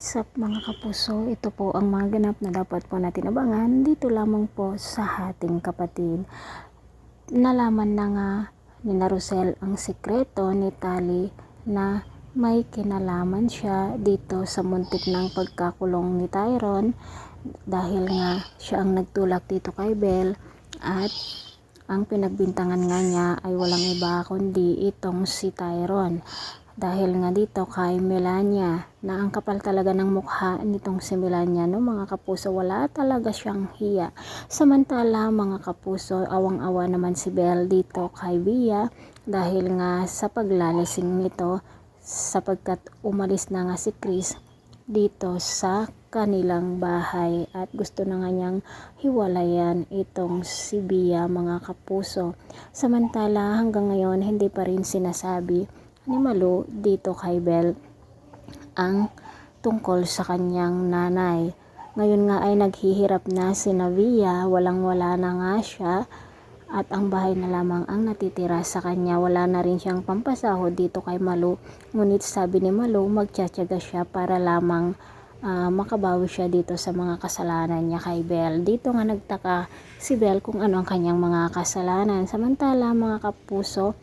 Sa mga kapuso, ito po ang mga ganap na dapat po natin abangan dito lamang po sa ating kapatid. Nalaman na nga ni Rosel ang sikreto ni Tali na may kinalaman siya dito sa muntik ng pagkakulong ni Tyron dahil nga siya ang nagtulak dito kay Belle at ang pinagbintangan nga niya ay walang iba kundi itong si Tyron. Dahil nga dito kay Melania na ang kapal talaga ng mukha nitong si Melania, no mga kapuso, wala talaga siyang hiya. Samantala mga kapuso, awang-awa naman si Belle dito kay Bia dahil nga sa paglalising nito sapagkat umalis na nga si Chris dito sa kanilang bahay at gusto na nga niyang hiwalayan itong si Bia mga kapuso. Samantala hanggang ngayon hindi pa rin sinasabi ni Malu dito kay Belle ang tungkol sa kanyang nanay. Ngayon nga ay naghihirap na si Navia, walang-wala na nga siya at ang bahay na lamang ang natitira sa kanya. Wala na rin siyang pampasahod dito kay Malu. Ngunit sabi ni Malu, magtsatsaga siya para lamang makabawi siya dito sa mga kasalanan niya kay Belle. Dito nga nagtaka si Belle kung ano ang kanyang mga kasalanan. Samantala mga kapuso,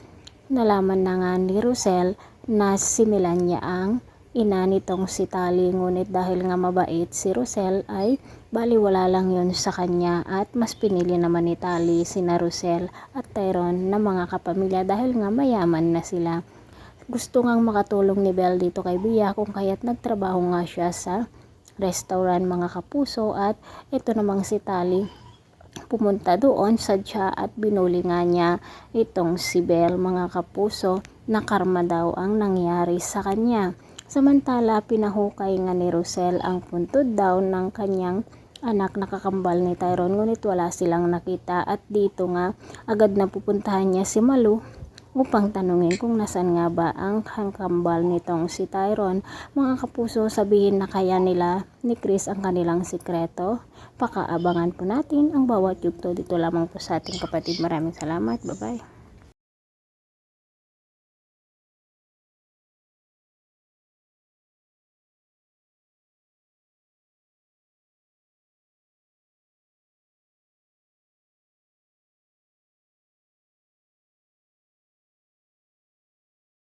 nalaman na nga ni Rosel na si Melania ang ina nitong si Tali, ngunit dahil nga mabait si Rosel ay baliwala lang yon sa kanya at mas pinili naman ni Tali sina Rosel at Tyron na mga kapamilya dahil nga mayaman na sila. Gusto ngang makatulong ni Belle dito kay Bia kung kaya't nagtrabaho nga siya sa restaurant mga kapuso at ito namang si Tali pumunta doon sadya at binuli nga niya itong si Belle mga kapuso na karma daw ang nangyari sa kanya. Samantala pinahukay nga ni Rosel ang puntod daw ng kanyang anak na kakambal ni Tyron, ngunit wala silang nakita at dito nga agad na pupuntahan niya si Malu upang tanungin kung nasan nga ba ang kambal nitong si Tyron. Mga kapuso, sabihin na kaya nila ni Chris ang kanilang sikreto? Pakaabangan po natin ang bawat yugto dito lamang po sa ating kapatid. Maraming salamat. Bye bye.